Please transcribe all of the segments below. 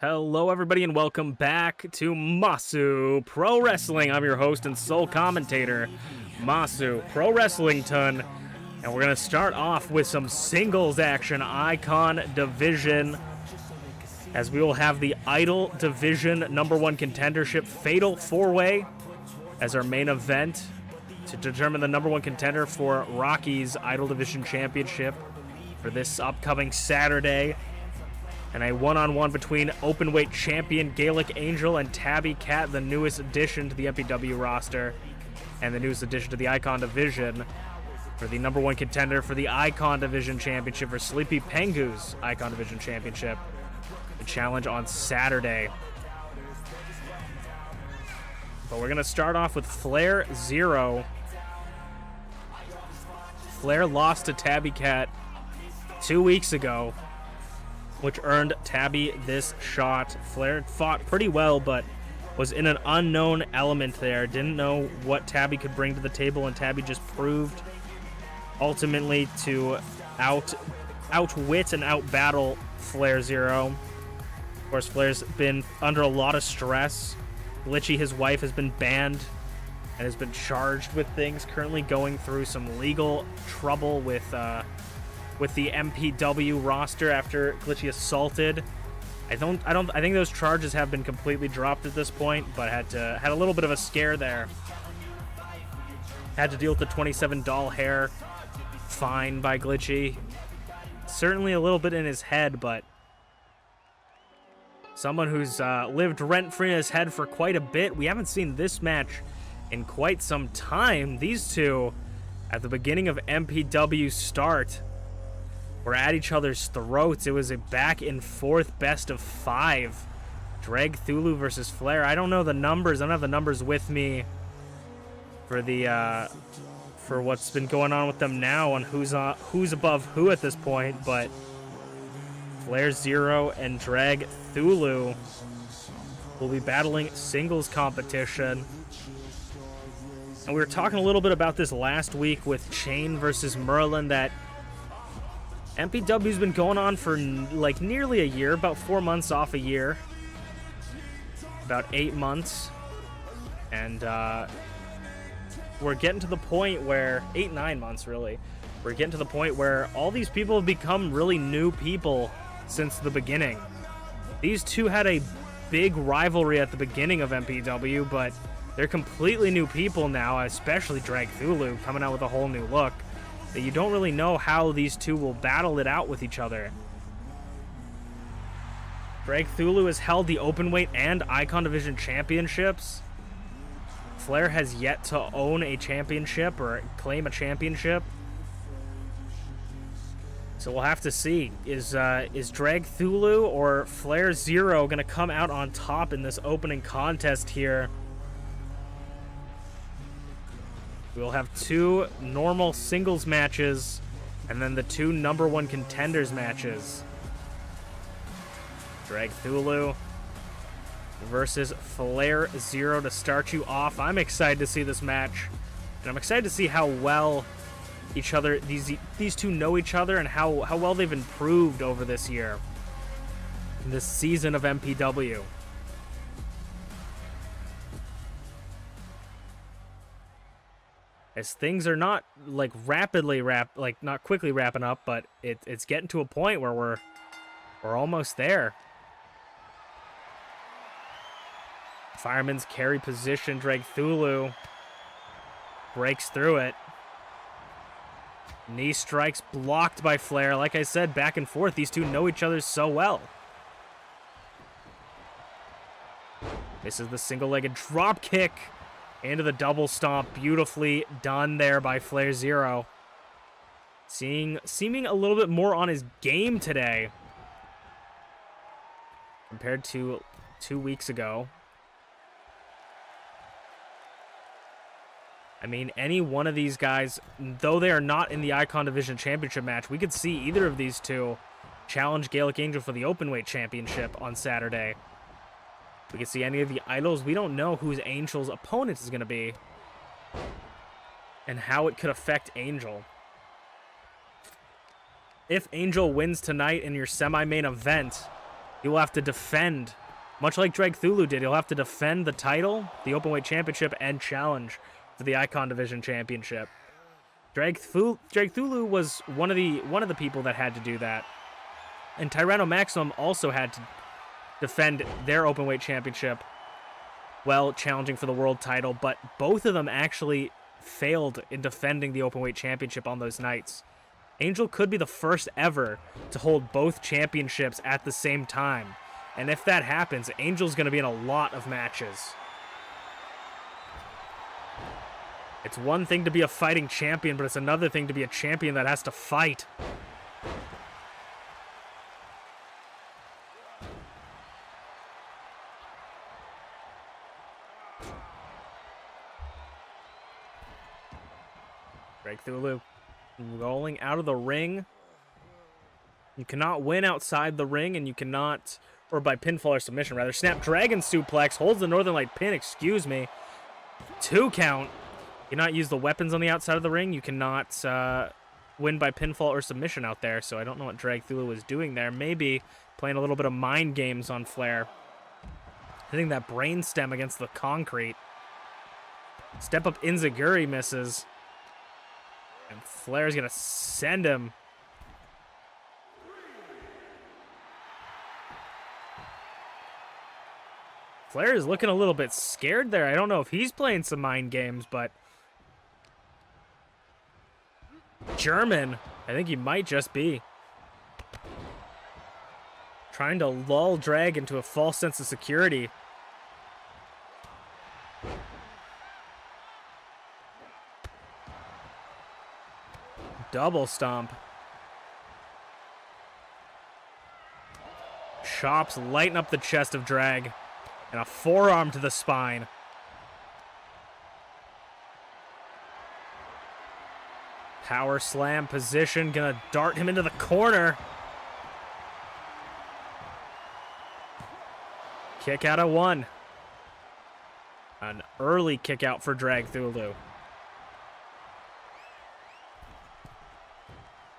Hello, everybody, and welcome back to Masu Pro Wrestling. I'm your host and sole commentator, Masu Pro Wrestlington, and we're going to start off with some singles action, Icon Division, as we will have the Idol Division #1 contendership Fatal 4-Way as our main event to determine the #1 contender for Rocky's Idol Division Championship for this upcoming Saturday. And a one-on-one between openweight champion Gaelic Angel and Tabby Cat, the newest addition to the MPW roster and the newest addition to the Icon Division, for the #1 contender for the Icon Division Championship for Sleepy Pengu's Icon Division Championship. The challenge on Saturday. But we're going to start off with Flair 0. Flair lost to Tabby Cat 2 weeks ago, which earned Tabby this shot. Flair fought pretty well, but was in an unknown element there. Didn't know what Tabby could bring to the table, and Tabby just proved ultimately to outwit and outbattle Flair 0. Of course, Flair's been under a lot of stress. Glitchy, his wife, has been banned and has been charged with things, currently going through some legal trouble with the MPW roster after Glitchy assaulted. I think those charges have been completely dropped at this point, but had a little bit of a scare there. Had to deal with the $27 hair fine by Glitchy. Certainly a little bit in his head, but someone who's lived rent-free in his head for quite a bit. We haven't seen this match in quite some time. These two, at the beginning of MPW start, were at each other's throats. It was a back-and-forth best-of-5. Drag Thulu versus Flair. I don't know the numbers. I don't have the numbers with me for what's been going on with them now and who's above who at this point, but Flair 0 and Drag Thulu will be battling singles competition. And we were talking a little bit about this last week with Chain versus Merlin, that MPW's been going on for like nearly a year, about 4 months off a year, about 8 months, and we're getting to the point where 8-9 months really. We're getting to the point where all these people have become really new people since the beginning. These two had a big rivalry at the beginning of MPW, but they're completely new people now, especially Drag Thulu coming out with a whole new look, that you don't really know how these two will battle it out with each other. Drag Thulu has held the Openweight and Icon Division championships. Flair has yet to own a championship or claim a championship. So we'll have to see. Is Drag Thulu or Flair 0 going to come out on top in this opening contest here? We'll have 2 normal singles matches, and then the 2 #1 contenders matches. Drag Thulu versus Flair 0 to start you off. I'm excited to see this match, and I'm excited to see how well these two know each other, and how well they've improved over this year, this season of MPW. As things are not like not quickly wrapping up, but it's getting to a point where we're almost there. Fireman's carry position. Drag Thulu breaks through it. Knee strikes blocked by Flair. Like I said, back and forth. These two know each other so well. This is the single-legged drop kick into the double stomp. Beautifully done there by Flair 0. Seeming a little bit more on his game today compared to 2 weeks ago. I mean, any one of these guys, though they are not in the Icon Division Championship match, we could see either of these two challenge Gaelic Angel for the Openweight Championship on Saturday. We can see any of the idols. We don't know who Angel's opponent is going to be and how it could affect Angel. If Angel wins tonight in your semi-main event, He will have to defend, much like Dreg Thulu did. He'll have to defend the title, the Openweight Championship, and challenge for the Icon Division Championship. Dreg Thulu was one of the people that had to do that. And Tyranno Maximum also had to defend their Openweight Championship while challenging for the world title, but both of them actually failed in defending the Openweight Championship on those nights. Angel could be the first ever to hold both championships at the same time. And if that happens, Angel's going to be in a lot of matches. It's one thing to be a fighting champion, but it's another thing to be a champion that has to fight. Dreg Thulu rolling out of the ring. You cannot win outside the ring, and you cannot, or by pinfall or submission rather. Snapdragon suplex, holds the Northern Light pin, excuse me. 2 count. You cannot use the weapons on the outside of the ring. You cannot win by pinfall or submission out there, so I don't know what Dreg Thulu was doing there. Maybe playing a little bit of mind games on Flair. Hitting that brainstem against the concrete. Step up Inzaguri misses. And Flair's going to send him. Flair is looking a little bit scared there. I don't know if he's playing some mind games, but German, I think he might just be trying to lull Drag into a false sense of security. Double stomp. Chops lighten up the chest of Drag. And a forearm to the spine. Power slam position. Gonna dart him into the corner. Kick out at 1. An early kick out for Dreg Thulu.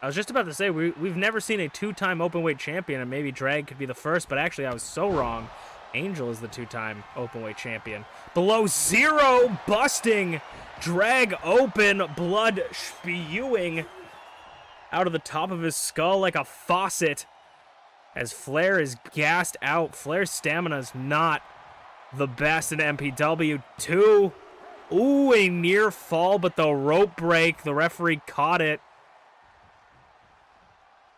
I was just about to say, we've never seen a 2-time openweight champion, and maybe Drag could be the first, but actually I was so wrong. Angel is the 2-time openweight champion. Below 0, busting, Drag open, blood spewing out of the top of his skull like a faucet as Flair is gassed out. Flair's stamina is not the best in MPW. 2, ooh, a near fall, but the rope break, the referee caught it.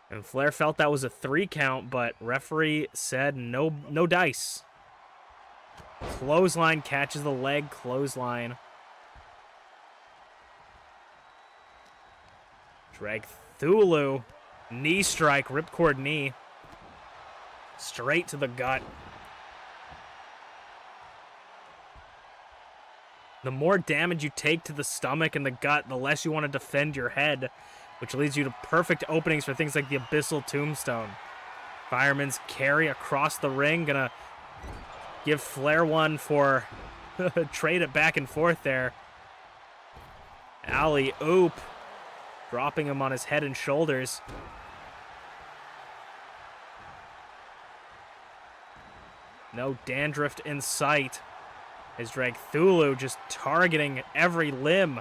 And Flair felt that was a 3 count, but referee said no dice. Clothesline, catches the leg, clothesline. Dreg Thulu, knee strike, ripcord knee. Straight to the gut. The more damage you take to the stomach and the gut, the less you want to defend your head, which leads you to perfect openings for things like the Abyssal Tombstone. Fireman's carry across the ring, gonna give Flair one for trade it back and forth there. Alley-oop, dropping him on his head and shoulders. No dandruff in sight as Dreg Thulu just targeting every limb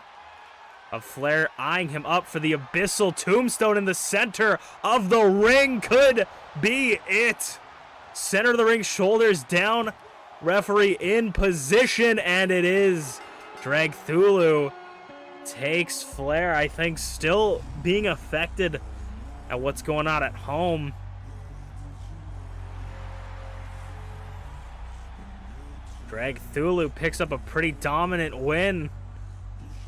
of Flair, eyeing him up for the Abyssal Tombstone in the center of the ring. Could be it. Center of the ring, shoulders down. Referee in position, and it is. Dreg Thulu takes Flair, I think, still being affected at what's going on at home. Dreg Thulu picks up a pretty dominant win.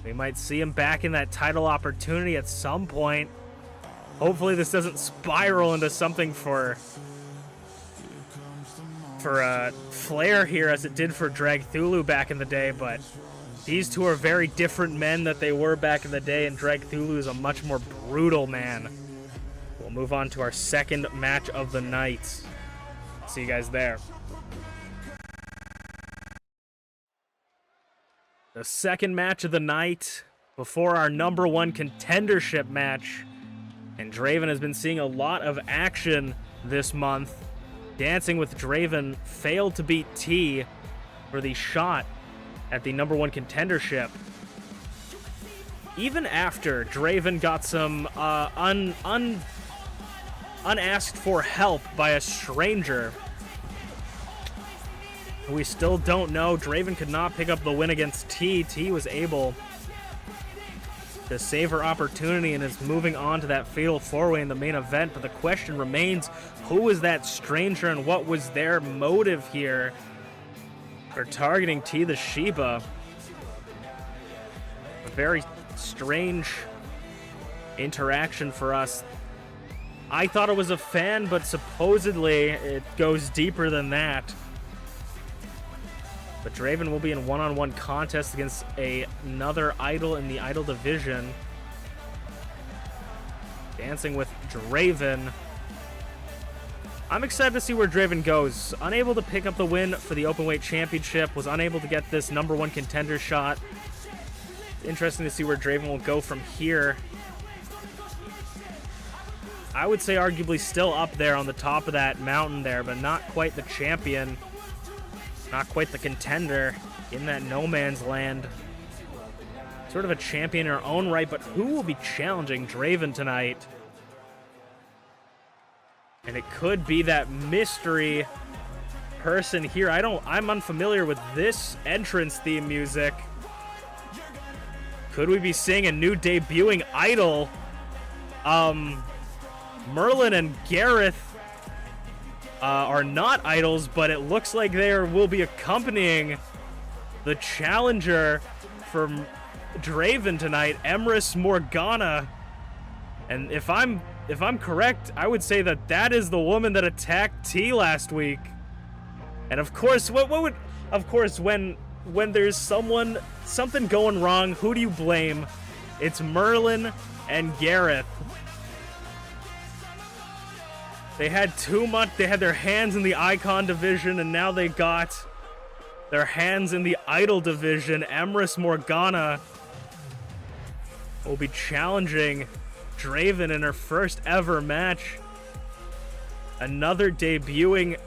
We might see him back in that title opportunity at some point. Hopefully this doesn't spiral into something for Flair here as it did for Dreg Thulu back in the day, but these two are very different men that they were back in the day, and Dreg Thulu is a much more brutal man. We'll move on to our second match of the night. See you guys there. The second match of the night before our #1 contendership match. And Draven has been seeing a lot of action this month. Dancing with Draven failed to beat T for the shot at the #1 contendership. Even after Draven got some unasked for help by a stranger, we still don't know. Draven could not pick up the win against T. T was able to save her opportunity and is moving on to that fatal four-way in the main event. But the question remains, who was that stranger and what was their motive here for targeting T the Sheba? A very strange interaction for us. I thought it was a fan, but supposedly it goes deeper than that. But Draven will be in one-on-one contest against another idol in the idol division. Dancing with Draven. I'm excited to see where Draven goes. Unable to pick up the win for the Openweight Championship. Was unable to get this #1 contender shot. Interesting to see where Draven will go from here. I would say arguably still up there on the top of that mountain there, but not quite the champion. Not quite the contender in that no man's land. Sort of a champion in her own right, but who will be challenging Draven tonight? And it could be that mystery person here. I'm unfamiliar with this entrance theme music. Could we be seeing a new debuting idol? Merlin and Gareth are not idols, but it looks like they will be accompanying the challenger from Draven tonight, Emrys Morgana. And if I'm correct, I would say that is the woman that attacked T last week. And of course, when there's something going wrong, who do you blame? It's Merlin and Gareth. They had too much. They had their hands in the Icon division, and now they got their hands in the Idol division. Emrys Morgana will be challenging Draven in her first ever match. Another debuting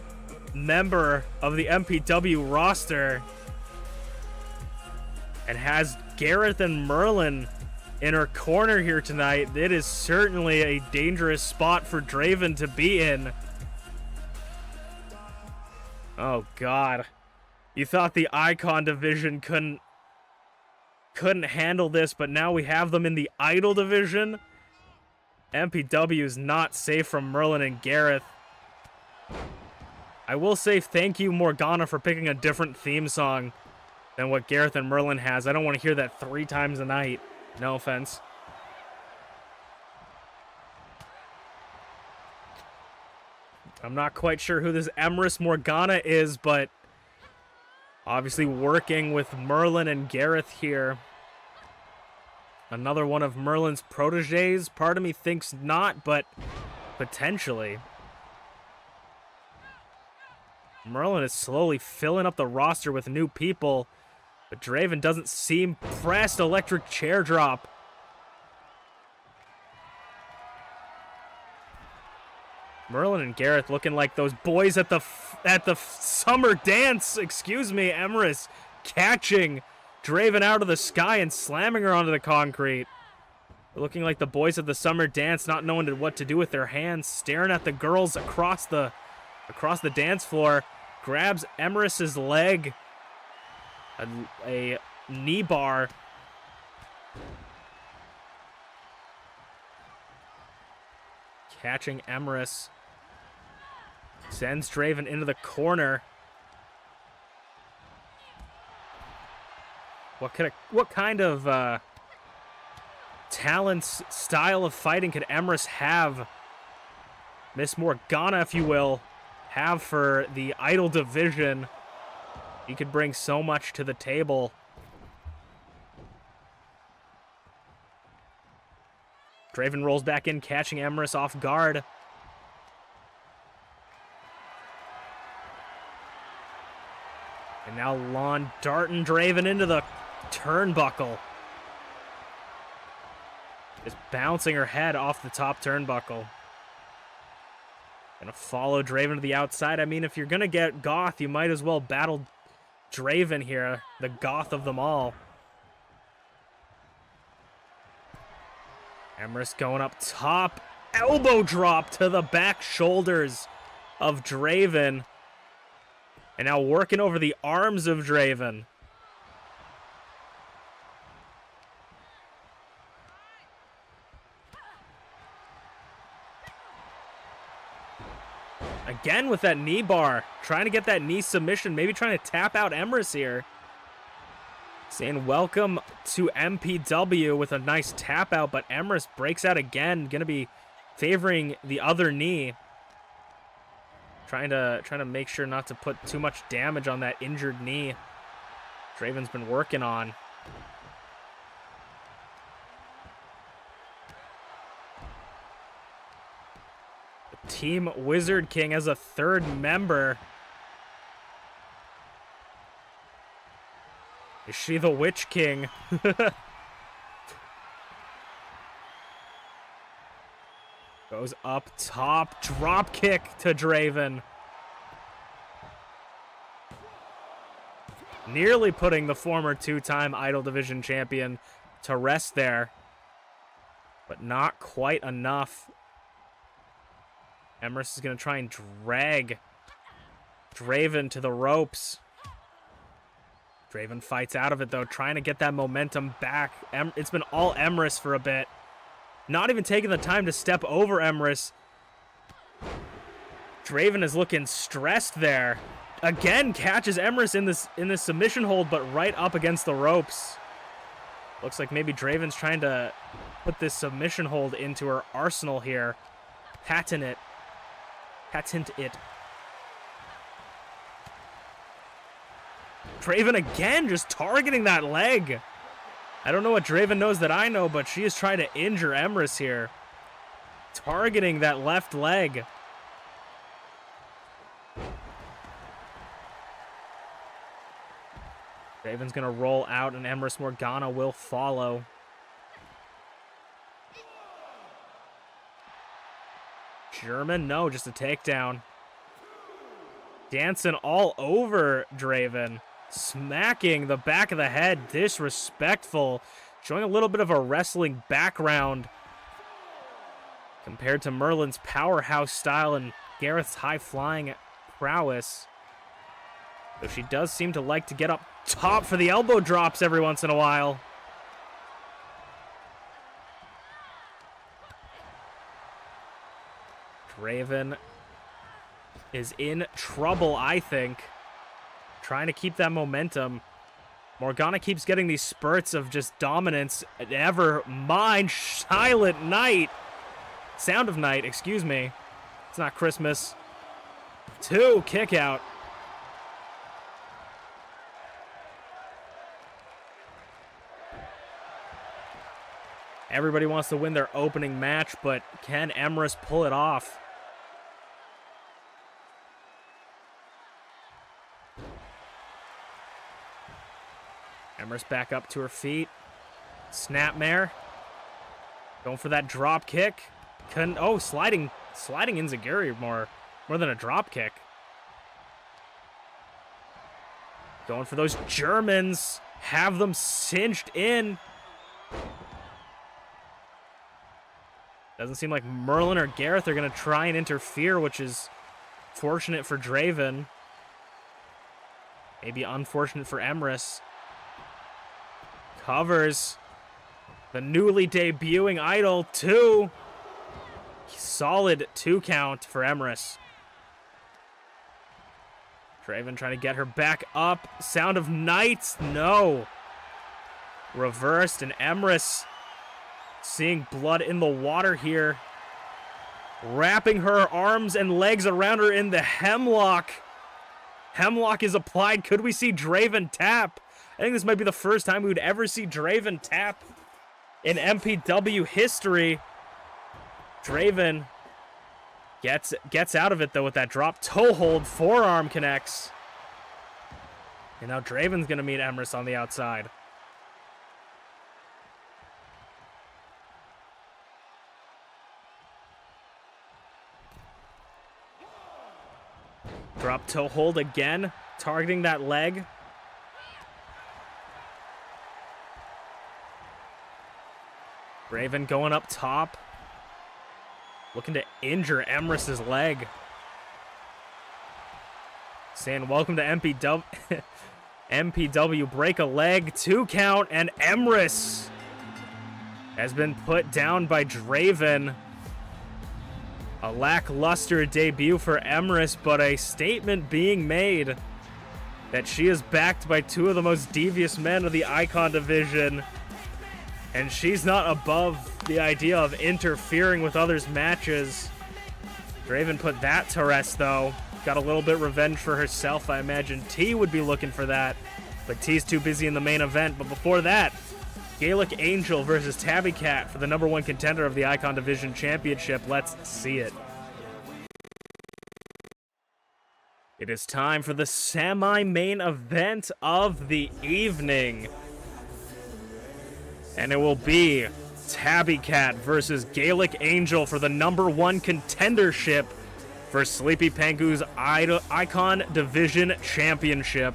member of the MPW roster, and has Gareth and Merlin in her corner here tonight. It is certainly a dangerous spot for Draven to be in. Oh God. You thought the Icon division couldn't handle this, but now we have them in the Idol division. MPW is not safe from Merlin and Gareth. I will say thank you, Morgana, for picking a different theme song than what Gareth and Merlin has. I don't want to hear that 3 times a night. No offense. I'm not quite sure who this Emrys Morgana is, but obviously working with Merlin and Gareth here. Another one of Merlin's proteges. Part of me thinks not, but potentially. Merlin is slowly filling up the roster with new people, but Draven doesn't seem pressed. Electric chair drop. Merlin and Gareth looking like those boys at the summer dance. Excuse me, Emrys catching Draven out of the sky and slamming her onto the concrete. Looking like the boys at the summer dance, not knowing what to do with their hands, staring at the girls across the dance floor. Grabs Emrys's leg. A knee bar. Catching Emrys. Sends Draven into the corner. What kind of talents, style of fighting could Emrys have? Miss Morgana, if you will, have for the Idol division. He could bring so much to the table. Draven rolls back in, catching Emrys off guard. And now Lon darting Draven into the turnbuckle. Just bouncing her head off the top turnbuckle. Gonna follow Draven to the outside. I mean, if you're gonna get Goth, you might as well battle Draven here, the Goth of them all. Emrys going up top. Elbow drop to the back shoulders of Draven. And now working over the arms of Draven. Again with that knee bar. Trying to get that knee submission. Maybe trying to tap out Emrys here. Saying welcome to MPW with a nice tap out. But Emrys breaks out again. Going to be favoring the other knee. Trying to make sure not to put too much damage on that injured knee Draven's been working on. Team Wizard King as a third member. Is she the Witch King? Goes up top. Drop kick to Draven. Nearly putting the former two-time Idol Division champion to rest there. But not quite enough. Emrys is going to try and drag Draven to the ropes. Draven fights out of it, though, trying to get that momentum back. It's been all Emrys for a bit. Not even taking the time to step over Emrys. Draven is looking stressed there. Again, catches Emrys in this submission hold, but right up against the ropes. Looks like maybe Draven's trying to put this submission hold into her arsenal here. Patent it. Draven again, just targeting that leg. I don't know what Draven knows that I know, but she is trying to injure Emrys here. Targeting that left leg. Draven's going to roll out, and Emrys Morgana will follow. German? No, just a takedown. Dancing all over Draven. Smacking the back of the head. Disrespectful. Showing a little bit of a wrestling background compared to Merlin's powerhouse style and Gareth's high-flying prowess. Though she does seem to like to get up top for the elbow drops every once in a while. Draven is in trouble, I think. Trying to keep that momentum. Morgana keeps getting these spurts of just dominance. Never mind. Silent Night. Sound of Night, excuse me. It's not Christmas. 2, kick out. Everybody wants to win their opening match, but can Emrys pull it off? Emrys back up to her feet. Snapmare. Going for that drop kick. Sliding Enziguri more than a drop kick. Going for those Germans. Have them cinched in. Doesn't seem like Merlin or Gareth are going to try and interfere, which is fortunate for Draven. Maybe unfortunate for Emrys. Covers the newly debuting Idol. 2. Solid 2 count for Emrys. Draven trying to get her back up. Sound of Night. No. Reversed, and Emrys seeing blood in the water here. Wrapping her arms and legs around her in the hemlock. Hemlock is applied. Could we see Draven tap? I think this might be the first time we would ever see Draven tap in MPW history. Draven gets out of it, though, with that drop toe hold. Forearm connects. And now Draven's going to meet Emrys on the outside. Drop toe hold again, targeting that leg. Raven going up top. Looking to injure Emrys's leg. Saying welcome to MPW. MPW, break a leg, 2 count, and Emrys has been put down by Draven. A lackluster debut for Emrys, but a statement being made that she is backed by 2 of the most devious men of the Icon division, and she's not above the idea of interfering with others' matches. Draven put that to rest, though. Got a little bit revenge for herself. I imagine T would be looking for that, but T's too busy in the main event. But before that, Gaelic Angel versus Tabby Cat for the #1 contender of the Icon Division Championship. Let's see it. It is time for the semi-main event of the evening. And it will be Tabby Cat versus Gaelic Angel for the #1 contendership for Sleepy Pengu's Icon Division Championship.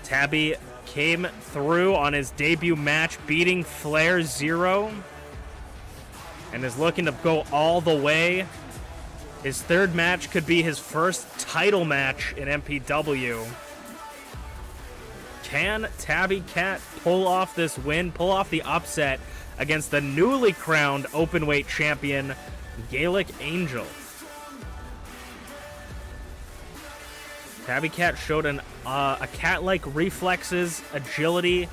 Tabby came through on his debut match, beating Flair 0, and is looking to go all the way. His 3rd match could be his first title match in MPW. Can Tabby Cat pull off this win, pull off the upset against the newly crowned openweight champion, Gaelic Angel? Tabby Cat showed a cat-like reflexes, agility,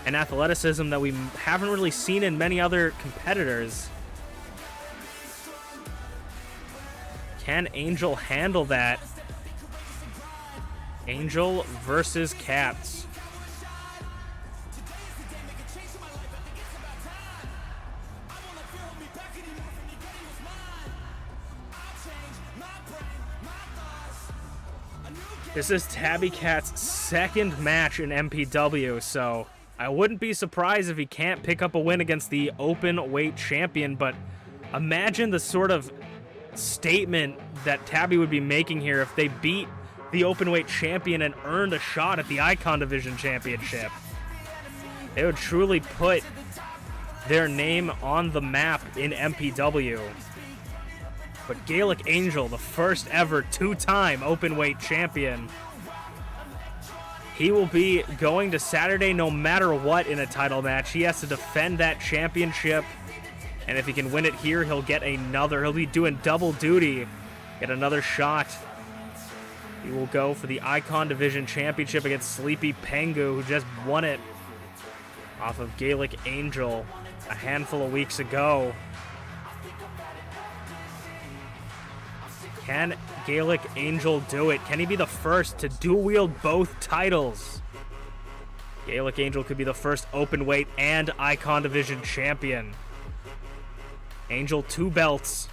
and athleticism that we haven't really seen in many other competitors. Can Angel handle that? Angel versus Cats. This is Tabby Cat's 2nd match in MPW, so I wouldn't be surprised if he can't pick up a win against the open weight champion, but imagine the sort of statement that Tabby would be making here if they beat the openweight champion and earned a shot at the Icon Division Championship. It would truly put their name on the map in MPW. But Gaelic Angel, the first ever 2-time openweight champion, he will be going to Saturday no matter what in a title match. He has to defend that championship, and if he can win it here, he'll get another. He'll be doing double duty, get another shot. He will go for the Icon Division Championship against Sleepy Pengu, who just won it off of Gaelic Angel a handful of weeks ago. Can Gaelic Angel do it? Can he be the first to dual-wield both titles? Gaelic Angel could be the first openweight and Icon Division champion. Angel 2 belts.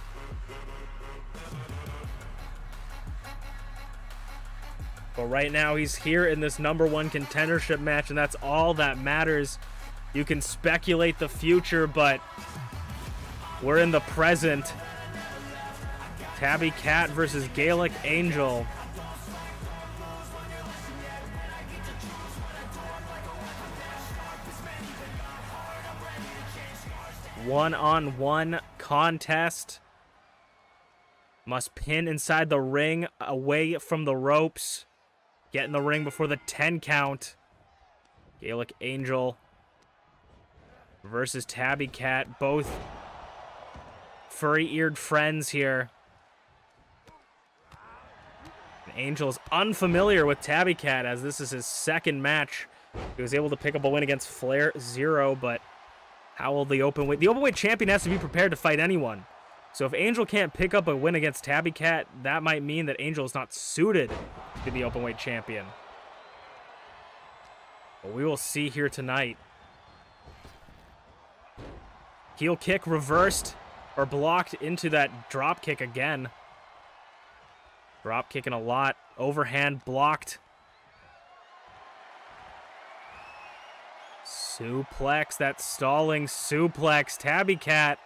But right now he's here in this #1 contendership match, and that's all that matters. You can speculate the future, but we're in the present. Tabby Cat versus Gaelic Angel. One-on-one contest. Must pin inside the ring, away from the ropes. Get in the ring before the 10 count. Gaelic Angel versus Tabby Cat. Both furry-eared friends here. Angel is unfamiliar with Tabby Cat, as this is his 2nd match. He was able to pick up a win against Flair 0, but how will the openweight... The openweight champion has to be prepared to fight anyone. So if Angel can't pick up a win against Tabby Cat, that might mean that Angel is not suited to be the openweight champion. But we will see here tonight. Heel kick reversed or blocked into that drop kick again. Drop kicking a lot. Overhand blocked. Suplex, that stalling suplex. Tabby Cat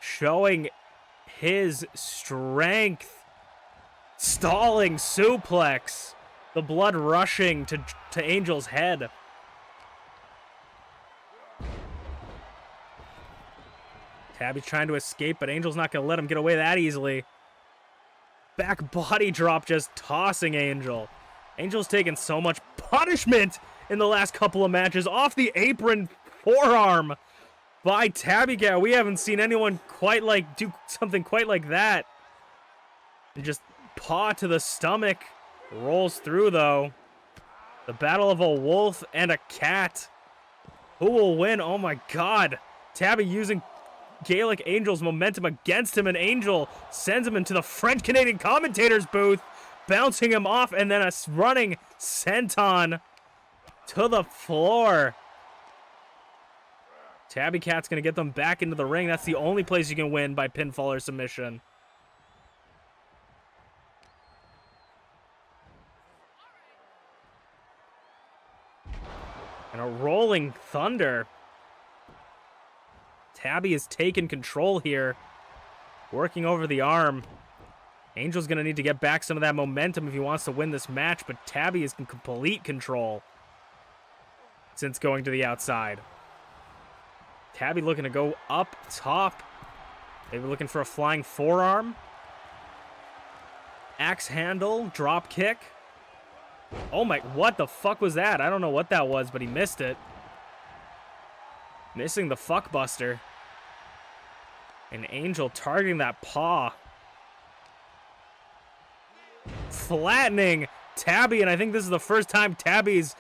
showing his strength. Stalling suplex. The blood rushing to Angel's head. Tabby's trying to escape, but Angel's not going to let him get away that easily. Back body drop just tossing Angel. Angel's taken so much punishment in the last couple of matches. Off the apron forearm by Tabby Cat. We haven't seen anyone do something quite like that. And just paw to the stomach. Rolls through, though. The battle of a wolf and a cat. Who will win? Oh my god. Tabby using Gaelic Angel's momentum against him, and Angel sends him into the French-Canadian commentator's booth, bouncing him off, and then a running senton to the floor. Tabby Cat's going to get them back into the ring. That's the only place you can win by pinfall or submission. And a rolling thunder. Tabby has taken control here. Working over the arm. Angel's going to need to get back some of that momentum if he wants to win this match, but Tabby is in complete control since going to the outside. Tabby looking to go up top. Maybe looking for a flying forearm. Axe handle, drop kick. Oh my, what the fuck was that? I don't know what that was, but he missed it. Missing the fuckbuster. And Angel targeting that paw. Flattening Tabby, and I think this is the first time Tabby's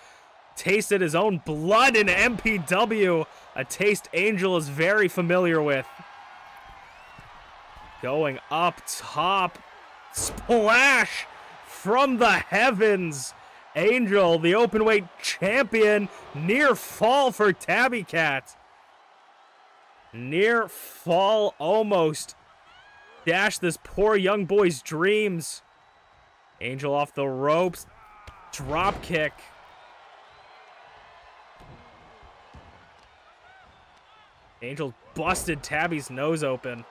tasted his own blood in MPW. A taste Angel is very familiar with. Going up top. Splash from the heavens. Angel, the openweight champion, near fall for Tabby Cat. Near fall almost. Dashed this poor young boy's dreams. Angel off the ropes. Drop kick. Angel busted Tabby's nose open.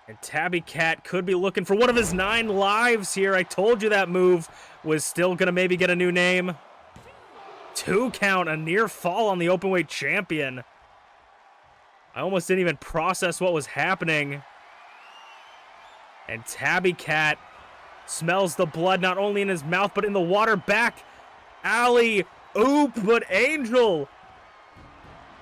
And Tabby Cat could be looking for one of his 9 lives here. I told you that move was still going to maybe get a new name. 2 count, a near fall on the openweight champion. I almost didn't even process what was happening. And Tabby Cat smells the blood not only in his mouth, but in the water back. Alley, oop, but Angel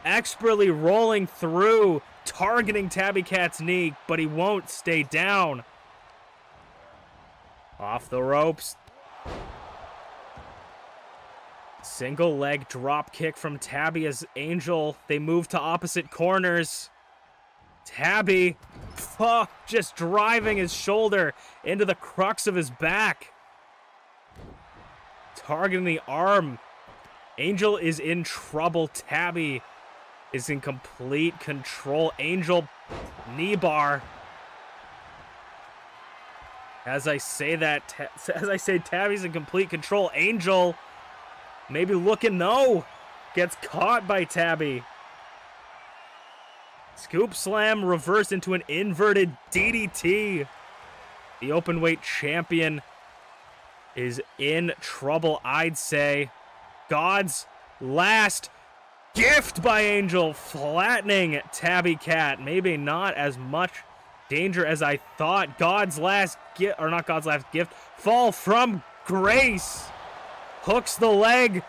expertly rolling through, targeting Tabby Cat's knee, but he won't stay down. Off the ropes. Single leg drop kick from Tabby as Angel, they move to opposite corners. Tabby, just driving his shoulder into the crux of his back. Targeting the arm. Angel is in trouble. Tabby is in complete control. Angel, knee bar. As I say Tabby's in complete control. Angel, maybe looking, no. Gets caught by Tabby. Scoop slam reversed into an inverted DDT. The openweight champion is in trouble, I'd say. God's last gift by Angel, flattening Tabby Cat. Maybe not as much danger as I thought. God's last gift, or not God's last gift, fall from grace. Hooks the leg.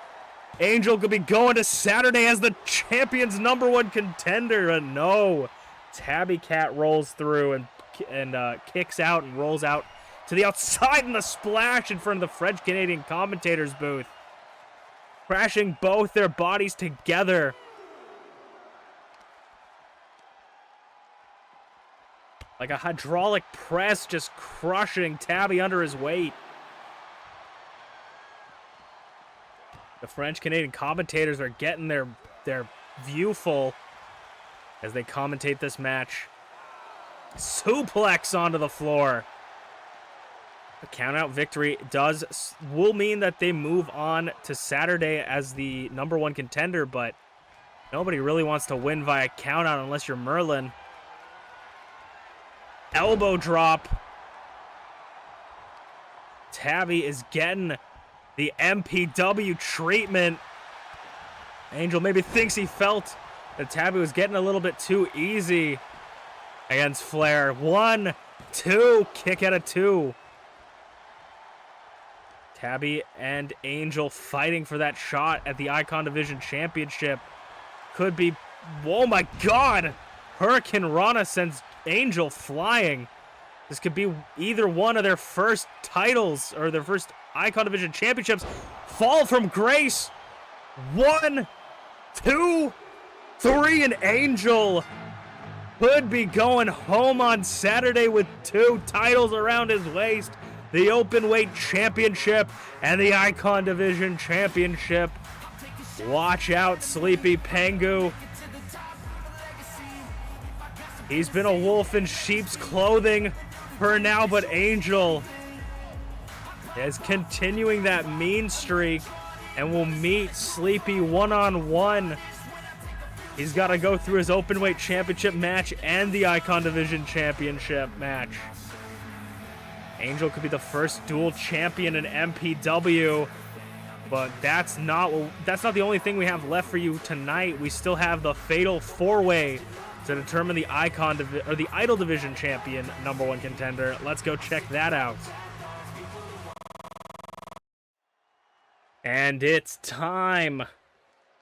Angel could be going to Saturday as the champion's #1 contender. And no, Tabby Cat rolls through and kicks out and rolls out to the outside in the splash in front of the French-Canadian commentator's booth. Crashing both their bodies together. Like a hydraulic press, just crushing Tabby under his weight. The French-Canadian commentators are getting their view full as they commentate this match. Suplex onto the floor. A countout victory will mean that they move on to Saturday as the #1 contender, but nobody really wants to win via countout unless you're Merlin. elbow drop. Tabby is getting the MPW treatment. Angel maybe thinks he felt that Tabby was getting a little bit too easy against Flair. 1, 2, kick out of 2. Tabby and Angel fighting for that shot at the Icon Division Championship. Could be, oh my God! Hurricane Rana sends Angel flying. This could be either one of their first titles or their first Icon Division Championships. Fall from grace. 1, 2, 3, and Angel could be going home on Saturday with 2 titles around his waist. The Openweight Championship and the Icon Division Championship. Watch out, Sleepy Pengu. He's been a wolf in sheep's clothing for now, but Angel is continuing that mean streak and will meet Sleepy one-on-one. He's got to go through his Openweight Championship match and the Icon Division Championship match. Angel could be the first dual champion in MPW, but that's not the only thing we have left for you tonight. We still have the Fatal 4-Way to determine the the Idol Division champion, #1 contender. Let's go check that out. And it's time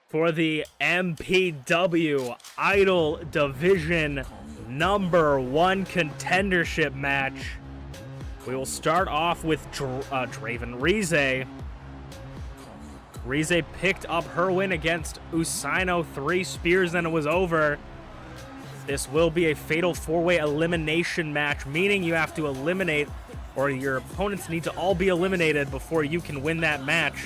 for the MPW Idol Division #1 contendership match. We will start off with Draven Rize. Rize picked up her win against Usaino, 3 spears, and it was over. This will be a Fatal 4-Way elimination match, meaning you have to eliminate, or your opponents need to all be eliminated before you can win that match.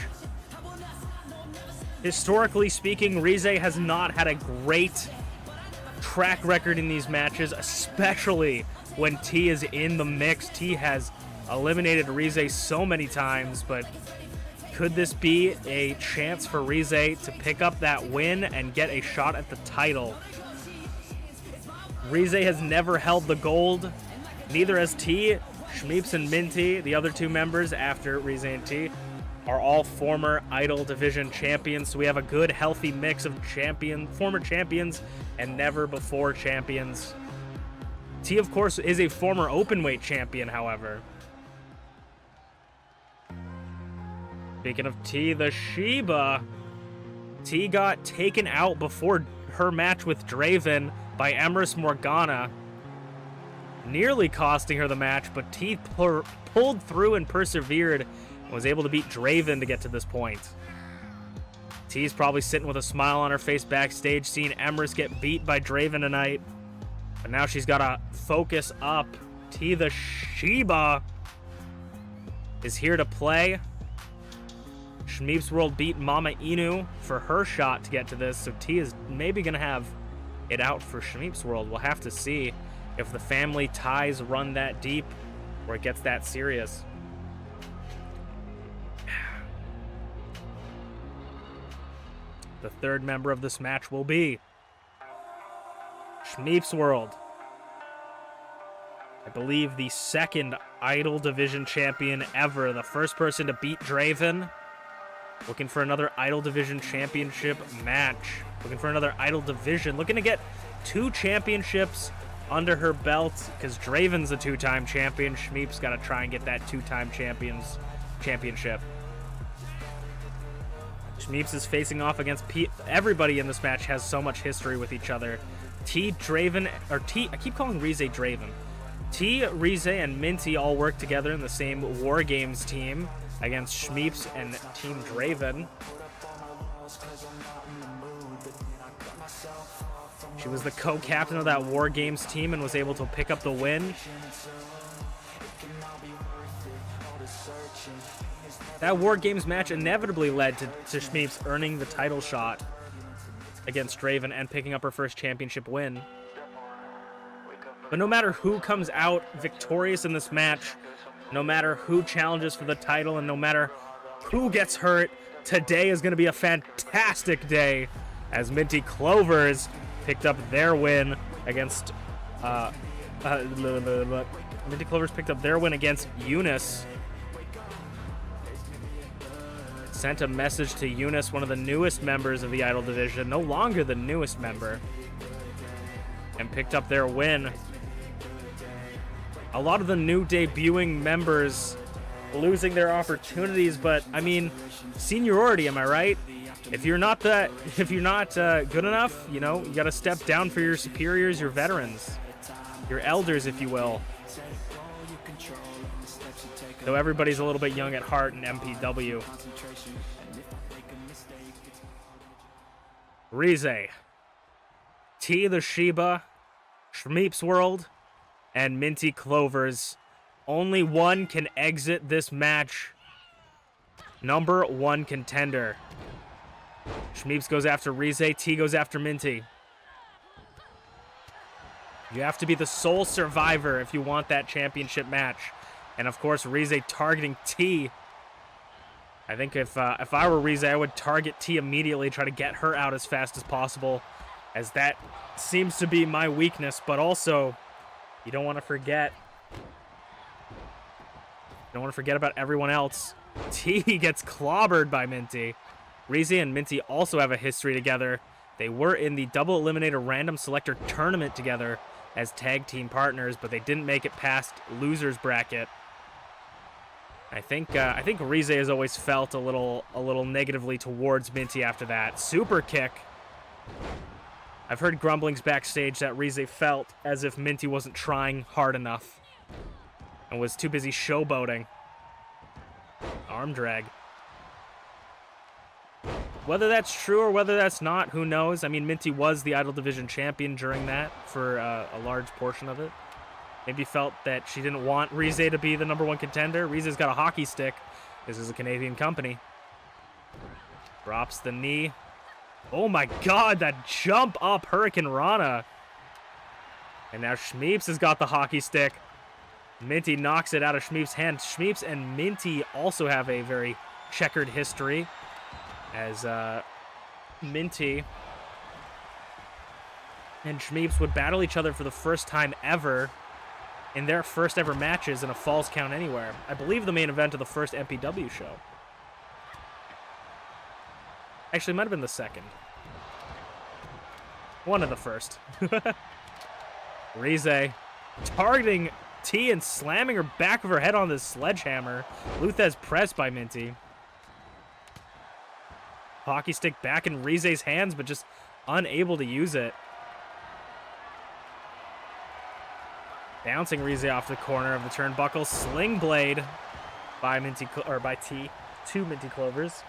Historically speaking, Rize has not had a great track record in these matches, especially when T is in the mix. T has eliminated Rize so many times, but could this be a chance for Rize to pick up that win and get a shot at the title? Rize has never held the gold, neither has T. Schmeeps and Minty, the other 2 members after Rize and T, are all former Idol Division champions, so we have a good, healthy mix of former champions and never-before champions. T, of course, is a former Openweight champion, however. Speaking of T, the Sheba. T got taken out before her match with Draven by Emrys Morgana, nearly costing her the match, but T pulled through and persevered and was able to beat Draven to get to this point. T's probably sitting with a smile on her face backstage, seeing Emrys get beat by Draven tonight. But now she's got to focus up. T, the Sheba, is here to play. Schmeeps World beat Mama Inu for her shot to get to this, so T is maybe going to have it out for Schmeeps World. We'll have to see if the family ties run that deep or it gets that serious. The 3rd member of this match will be Schmeeps World. I believe the 2nd Idol Division champion ever, the first person to beat Draven. Looking for another Idol Division championship match. Looking for another Idol Division. Looking to get 2 championships under her belt, because Draven's a 2-time champion. Schmeep's got to try and get that 2-time championship. Schmeeps is facing off against everybody in this match has so much history with each other. I keep calling Rize Draven. T, Rize, and Minty all work together in the same War Games team against Schmeeps and Team Draven. She was the co-captain of that War Games team and was able to pick up the win. That War Games match inevitably led to Schmeeps earning the title shot against Draven and picking up her first championship win. But no matter who comes out victorious in this match, no matter who challenges for the title, and no matter who gets hurt, today is going to be a fantastic day as Minty Clovers picked up their win against Minty Clovers picked up their win against Eunice. Sent a message to Eunice, one of the newest members of the Idol division, no longer the newest member, and picked up their win. A lot of the new debuting members losing their opportunities, but I mean, seniority, am I right? If you're not good enough, you know, you got to step down for your superiors, your veterans, your elders, if you will. Though everybody's a little bit young at heart in MPW. Rize, T the Sheba, Shmeep's World, and Minty Clovers. Only one can exit this match. Number one contender. Shmeeps goes after Rize, T goes after Minty. You have to be the sole survivor if you want that championship match. And of course, Rize targeting T. I think if I were Rize, I would target T immediately, try to get her out as fast as possible, as that seems to be my weakness. But also, you don't want to forget. Don't want to forget about everyone else. T gets clobbered by Minty. Rize and Minty also have a history together. They were in the double eliminator random selector tournament together as tag team partners, but they didn't make it past losers bracket. I think Rize has always felt a little negatively towards Minty after that. Super kick. I've heard grumblings backstage that Rize felt as if Minty wasn't trying hard enough and was too busy showboating. Arm drag. Whether that's true or whether that's not, who knows? I mean, Minty was the Idol Division champion during that for a large portion of it. Maybe felt that she didn't want Rize to be the number one contender. Rize's got a hockey stick. This is a Canadian company. Drops the knee. Oh my god, that jump up Hurricane Rana. And now Shmeeps has got the hockey stick. Minty knocks it out of Shmeeps' hand. Shmeeps and Minty also have a very checkered history, as Minty and Shmeeps would battle each other for the first time ever in their first ever matches in a Falls Count Anywhere. I believe the main event of the first MPW show. Actually, it might have been the second. One of the first. Rize targeting T and slamming her back of her head on this sledgehammer. Luthez pressed by Minty. Hockey stick back in Rize's hands, but just unable to use it. Bouncing Rize off the corner of the turnbuckle. Sling blade by T to Minty Clovers.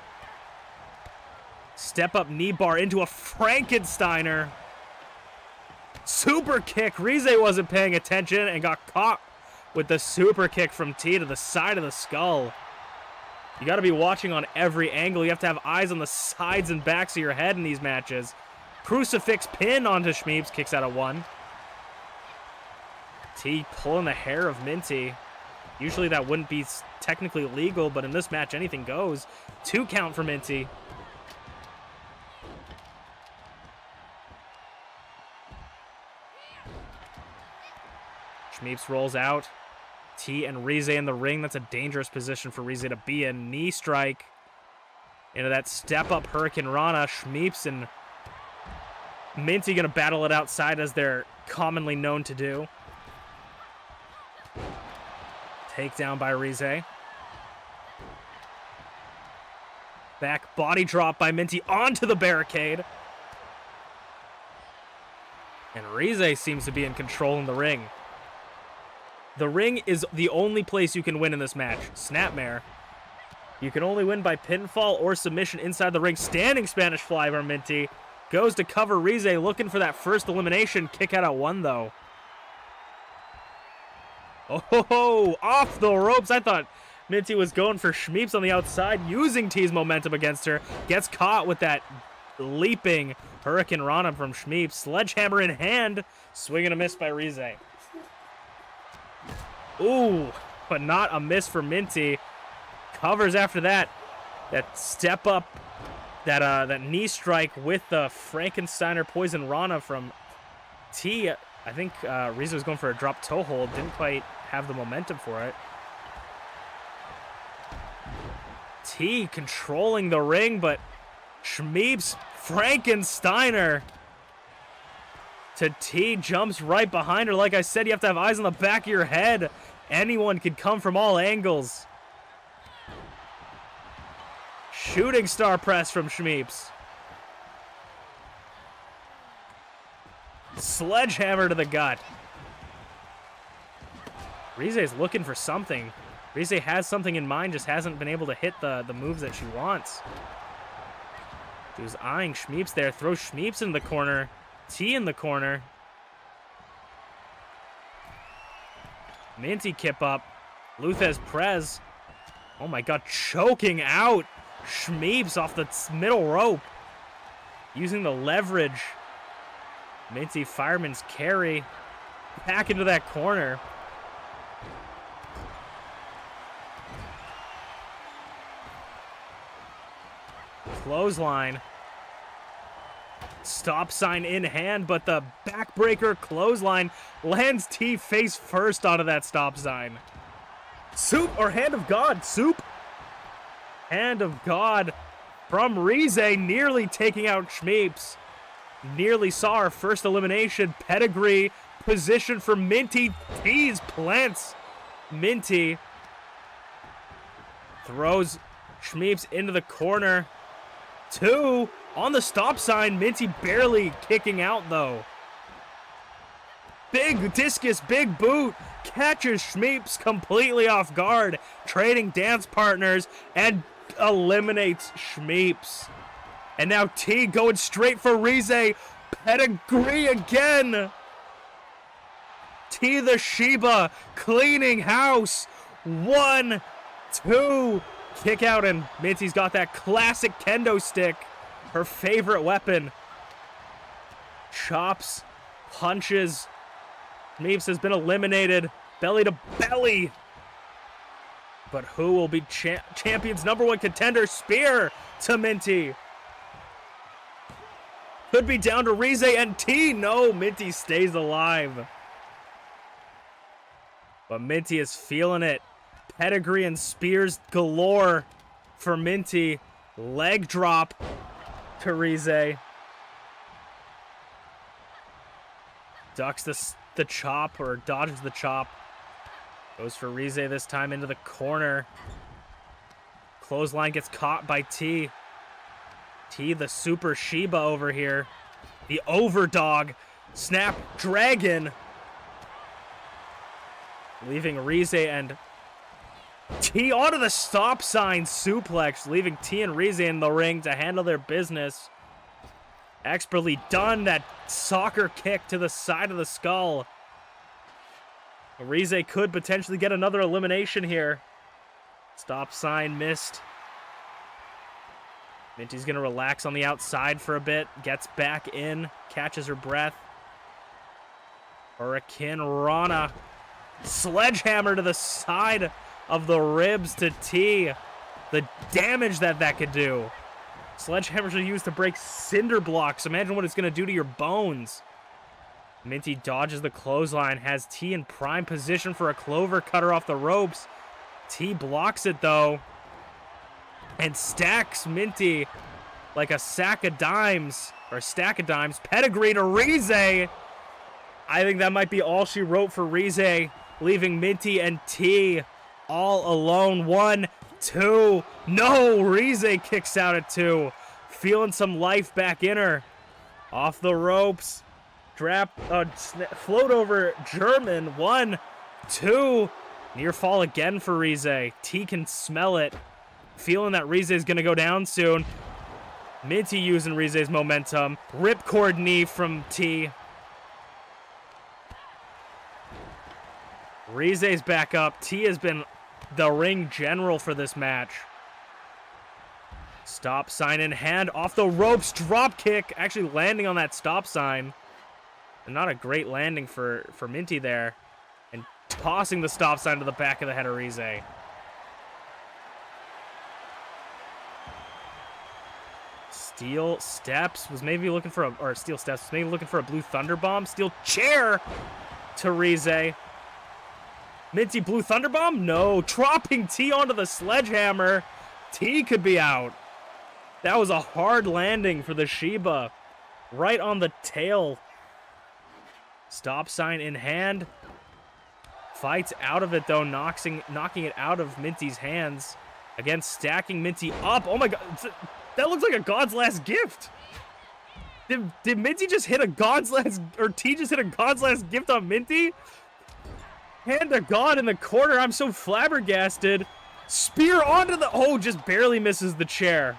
Step up knee bar into a Frankensteiner. Super kick. Rize wasn't paying attention and got caught with the super kick from T to the side of the skull. You got to be watching on every angle. You have to have eyes on the sides and backs of your head in these matches. Crucifix pin onto Shmeeps. Kicks out at one. T pulling the hair of Minty. Usually that wouldn't be technically legal, but in this match, anything goes. 2 count for Minty. Shmeeps rolls out. T and Rize in the ring. That's a dangerous position for Rize to be in. Knee strike into that step-up Hurricane Rana. Shmeeps and Minty going to battle it outside as they're commonly known to do. Takedown by Rize. Back body drop by Minty onto the barricade. And Rize seems to be in control in the ring. The ring is the only place you can win in this match. Snapmare. You can only win by pinfall or submission inside the ring. Standing Spanish fly by Minty. Goes to cover Rize, looking for that first elimination. Kick out at one, though. Oh, off the ropes. I thought Minty was going for Shmeeps on the outside, using T's momentum against her. Gets caught with that leaping Hurricane Rana from Shmeeps. Sledgehammer in hand. Swing and a miss by Rize. Ooh, but not a miss for Minty. Covers after that. That step up, that knee strike with the Frankensteiner Poison Rana from T. I think Rize was going for a drop toe hold. Didn't quite have the momentum for it. T controlling the ring, but Schmeeps Frankensteiner to T, jumps right behind her. Like I said, you have to have eyes on the back of your head. Anyone could come from all angles. Shooting star press from Schmeeps. Sledgehammer to the gut. Rize is looking for something. Rize has something in mind, just hasn't been able to hit the moves that she wants. She was eyeing Schmeeps there. Throws Schmeeps in the corner. T in the corner. Minty kip up. Luthez Prez. Oh my god, choking out Schmeeps off the middle rope. Using the leverage. Minty Fireman's carry. Back into that corner. Clothesline. Stop sign in hand, but the backbreaker clothesline lands T face first onto that stop sign. Soup or Hand of God? Soup. Hand of God from Rize, nearly taking out Schmeeps. Nearly saw our first elimination. Pedigree position for Minty. T's plants Minty. Throws Schmeeps into the corner. 2 on the stop sign. Minty barely kicking out though. Big discus, big boot. Catches Schmeeps completely off guard. Trading dance partners and eliminates Schmeeps. And now T going straight for Rize. Pedigree again. T the Sheba cleaning house. 1, 2. Kick out, and Minty's got that classic kendo stick. Her favorite weapon. Chops, punches. Schmeeps has been eliminated. Belly to belly. But who will be champion's #1 contender? Spear to Minty. Could be down to Rize and T. No, Minty stays alive. But Minty is feeling it. Pedigree and spears galore for Minty. Leg drop to Rize. Ducks the chop, or dodges the chop. Goes for Rize this time into the corner. Clothesline gets caught by T. T, the super Sheba over here. The overdog. Snap Dragon. Leaving Rize and T onto the stop sign suplex. Leaving T and Rize in the ring to handle their business. Expertly done. That soccer kick to the side of the skull. Rize could potentially get another elimination here. Stop sign missed. Minty's going to relax on the outside for a bit. Gets back in. Catches her breath. Hurricane Rana. Sledgehammer to the side of the ribs to T. The damage that could do. Sledgehammers are used to break cinder blocks. Imagine what it's going to do to your bones. Minty dodges the clothesline. Has T in prime position for a clover cutter off the ropes. T blocks it though. And stacks Minty like a sack of dimes. Or a stack of dimes. Pedigree to Rize. I think that might be all she wrote for Rize. Leaving Minty and T all alone. 1, 2. No! Rize kicks out at 2. Feeling some life back in her. Off the ropes. Float over German. 1, 2. Near fall again for Rize. T can smell it. Feeling that Rize is going to go down soon. Minty using Rize's momentum. Ripcord knee from T. Rize's back up. T has been the ring general for this match. Stop sign in hand. Off the ropes. Drop kick. Actually landing on that stop sign. And not a great landing for Minty there. And tossing the stop sign to the back of the head of Rize. Steel steps was maybe looking for a, or steel steps was maybe looking for a blue thunder bomb. Steel chair to Rize. Minty blue thunder bomb? No. Dropping T onto the sledgehammer. T could be out. That was a hard landing for the Shiba. Right on the tail. Stop sign in hand. Fights out of it, though, knocking it out of Minty's hands. Again, stacking Minty up. Oh, my God. That looks like a God's last gift. Did Minty just hit a God's last... Or T just hit a God's last gift on Minty? Hand to God in the corner. I'm so flabbergasted. Spear onto the... Oh, just barely misses the chair.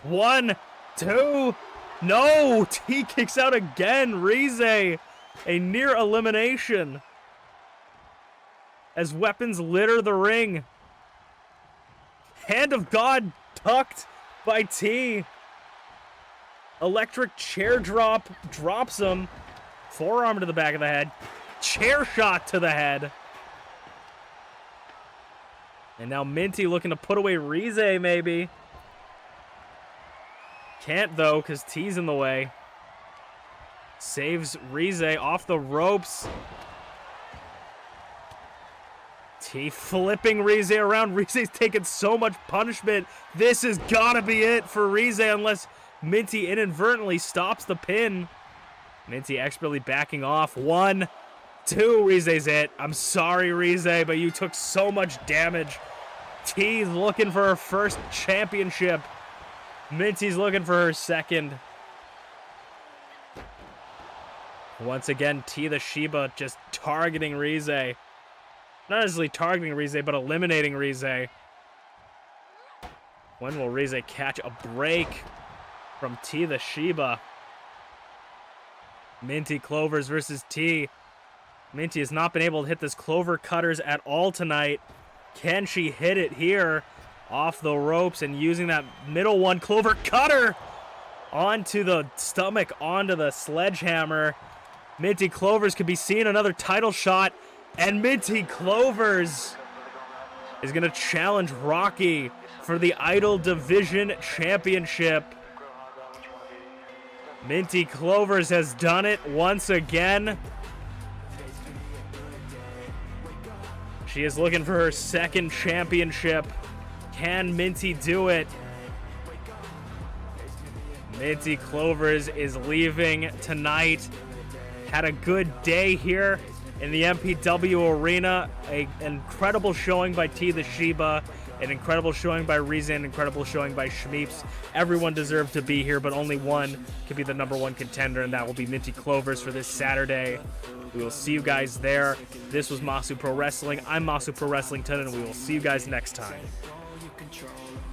1, 2... No! T kicks out again. Rize, a near elimination. As weapons litter the ring. Hand of God tucked by T. Electric chair drop. Drops him. Forearm to the back of the head. Chair shot to the head. And now Minty looking to put away Rize, maybe. Can't, though, because T's in the way. Saves Rize off the ropes. T flipping Rize around. Rize's taking so much punishment. This has got to be it for Rize unless Minty inadvertently stops the pin. Minty expertly backing off. 1, 2. Rize's it. I'm sorry, Rize, but you took so much damage. T's looking for her first championship. Minty's looking for her second. Once again, T the Shiba just targeting Rize. Not necessarily targeting Rize, but eliminating Rize. When will Rize catch a break from T the Shiba? Minty Clovers versus T. Minty has not been able to hit this Clover Cutters at all tonight. Can she hit it here? Off the ropes and using that middle one. Clover Cutter onto the stomach, onto the sledgehammer. Minty Clovers could be seeing another title shot. And Minty Clovers is going to challenge Rocky for the Idol Division Championship. Minty Clovers has done it once again. She is looking for her second championship. Can Minty do it? Minty Clovers is leaving tonight. Had a good day here in the MPW arena. An incredible showing by T the Shiba. An incredible showing by Rize. An incredible showing by Schmeeps. Everyone deserved to be here, but only one could be the #1 contender, and that will be Minty Clovers for this Saturday. We will see you guys there. This was Masu Pro Wrestling. I'm Masu Pro Wrestling, and we will see you guys next time.